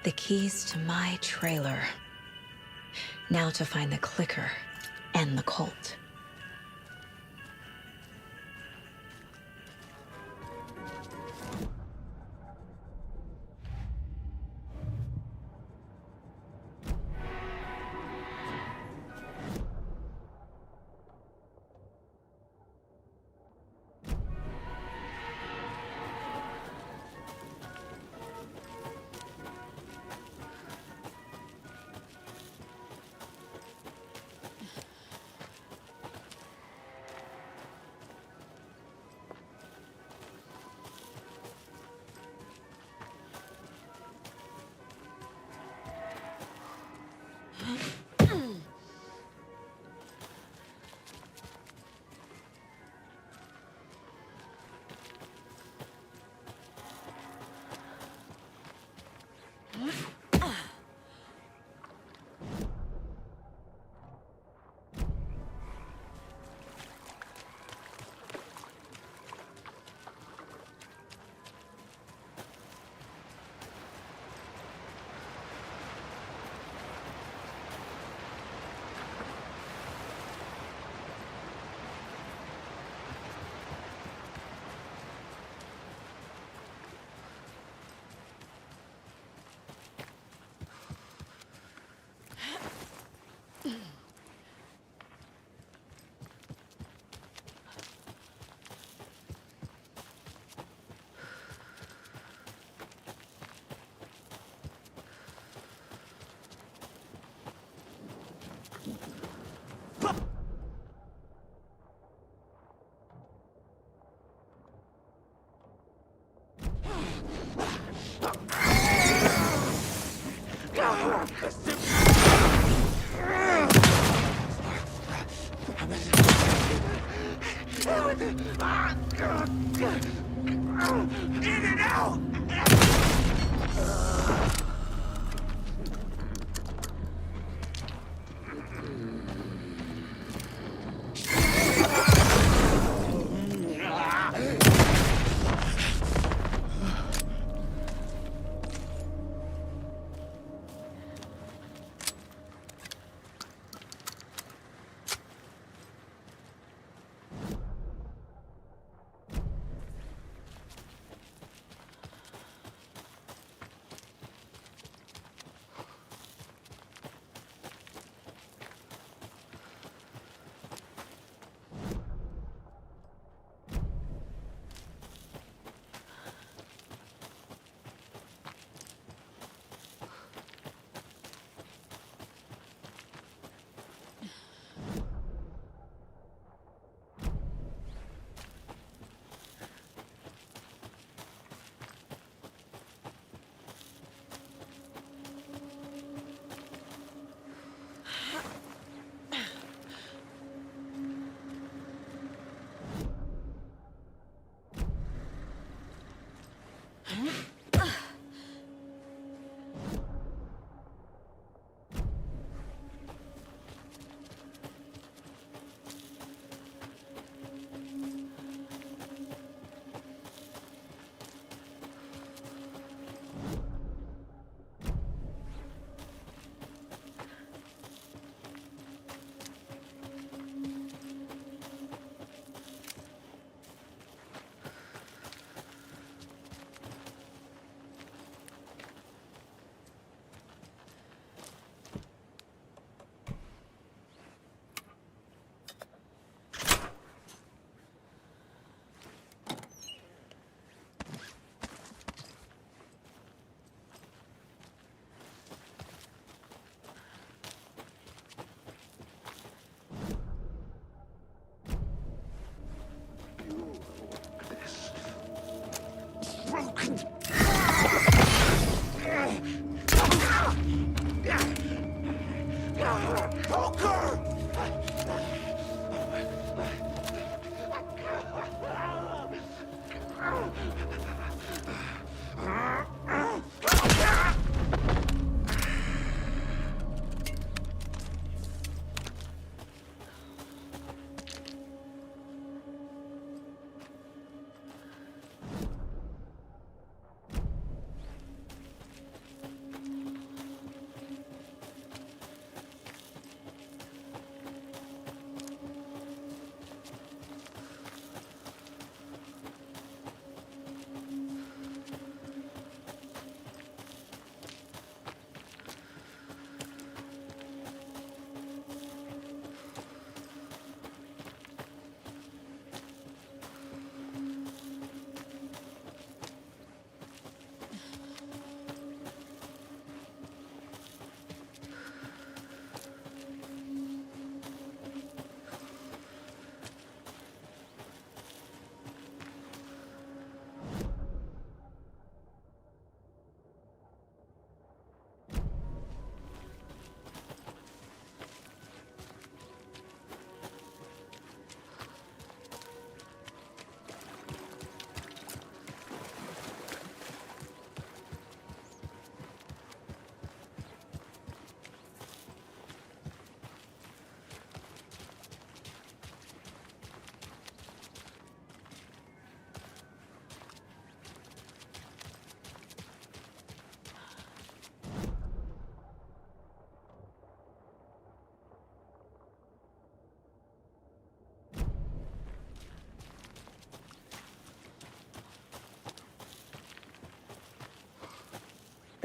The keys to my trailer. Now to find the clicker and the cult.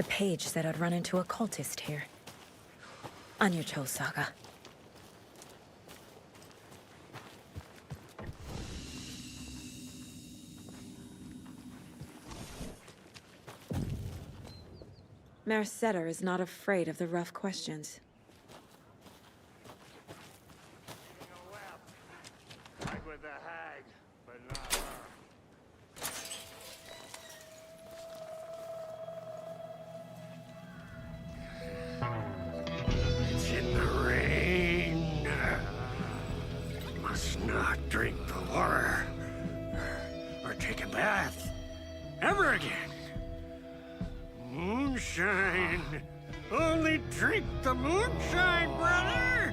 The page said I'd run into a cultist here. On your toes, Saga. Merceder is not afraid of the rough questions. Like with the hag, but not her. It's in the rain. Must not drink the water. Or take a bath. Ever again. Moonshine. Only drink the moonshine, brother!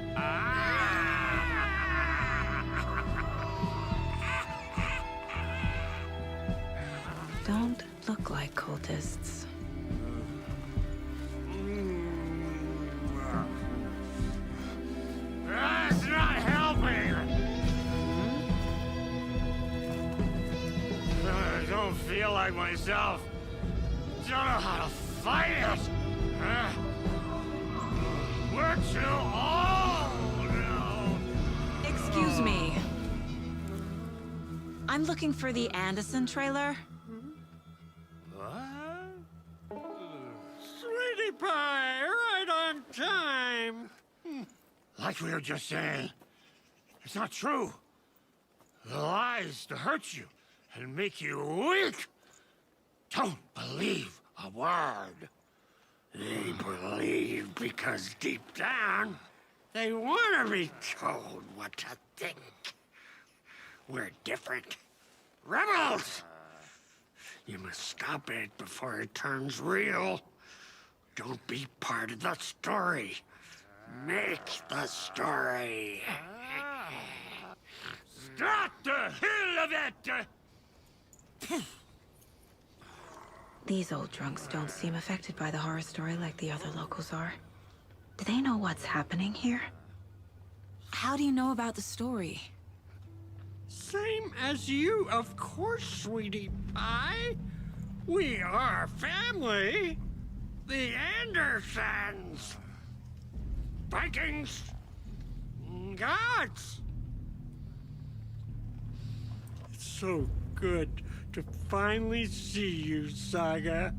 Don't look like cultists. That's not helping! I don't feel like myself. Don't know how to fight it. We're too old now. Excuse me. I'm looking for the Anderson trailer. What? Sweetie pie, right on time. Like we were just saying, it's not true. The lies to hurt you and make you weak. Don't believe a word. They believe because deep down, they want to be told what to think. We're different. Rebels! You must stop it before it turns real. Don't be part of the story. Make the story. Stop the hell of it! These old drunks don't seem affected by the horror story like the other locals are. Do they know what's happening here? How do you know about the story? Same as you, of course, sweetie pie. We are family. The Andersons. Vikings. Gods. It's so good to finally see you, Saga.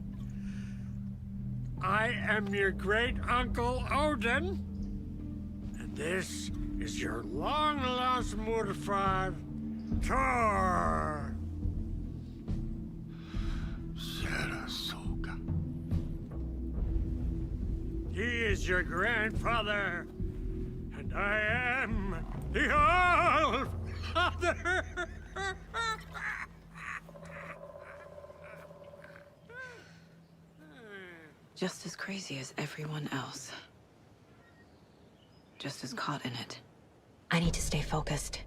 I am your great-uncle Odin. And this is your long-lost mortified Thor. Sarasota. He is your grandfather, and I am the All-Father. Just as crazy as everyone else. Just as caught in it. I need to stay focused.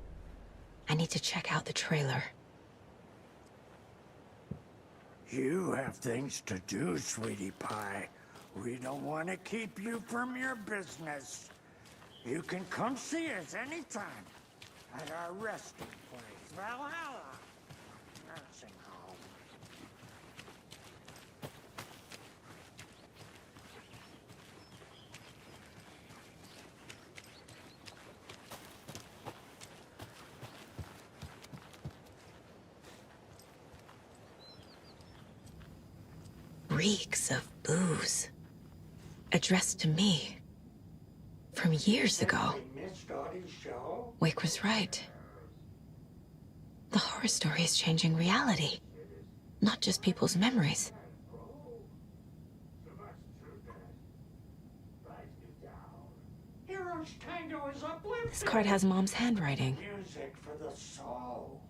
I need to check out the trailer. You have things to do, sweetie pie. We don't want to keep you from your business. You can come see us anytime at our resting place, Valhalla Nursing Home. Reeks of booze. Addressed to me. From years ago. Wake was right. The horror story is changing reality. Not just people's memories. Heroes Tango is uplifting. This card has Mom's handwriting. Music for the soul.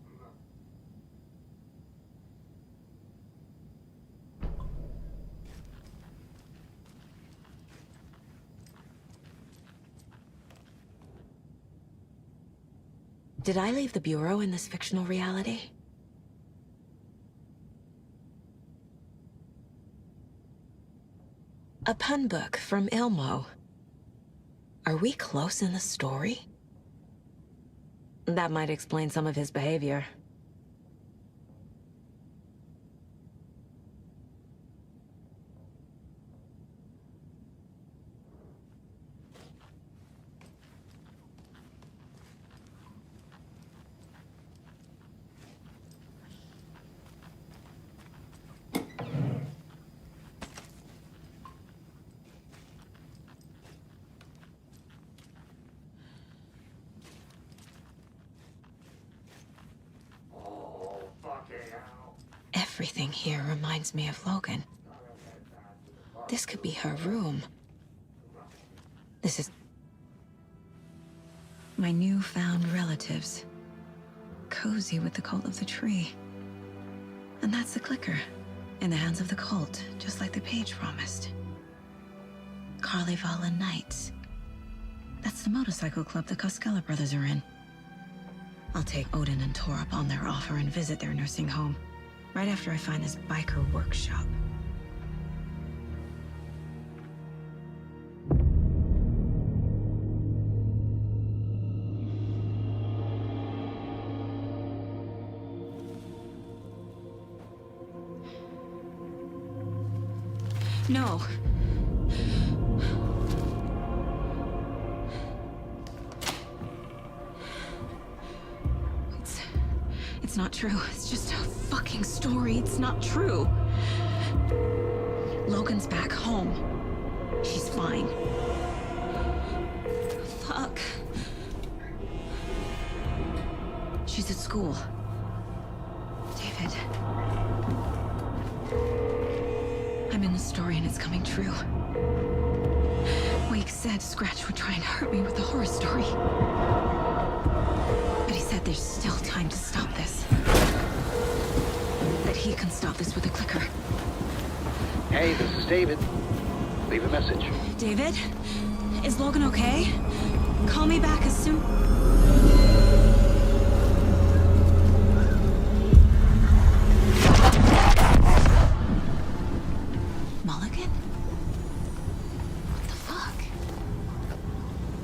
Did I leave the Bureau in this fictional reality? A pun book from Ilmo. Are we close in the story? That might explain some of his behavior. Everything here reminds me of Logan. This could be her room. This is... my newfound relatives. Cozy with the cult of the tree. And that's the clicker. In the hands of the cult, just like the page promised. Carnival and Knights. That's the motorcycle club the Koskela brothers are in. I'll take Odin and Tor up on their offer and visit their nursing home. Right after I find this biker workshop. No. It's not true. It's just a fucking story. It's not true. Logan's back home. She's fine. Fuck. She's at school. David. I'm in the story and it's coming true. Wake said Scratch would try and hurt me with the horror story. But he said there's still time to stop this. That he can stop this with a clicker. Hey, this is David. Leave a message. David? Is Logan okay? Call me back as soon... Mulligan? What the fuck?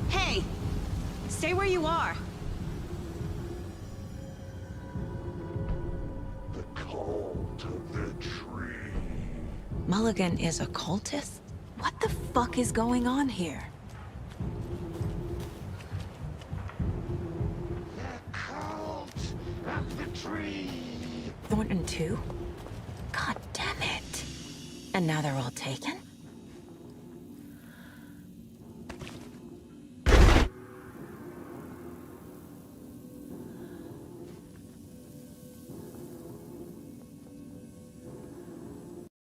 Hey! Stay where you are! Mulligan is a cultist? What the fuck is going on here? The cult of the tree. Thornton too? God damn it. And now they're all taken?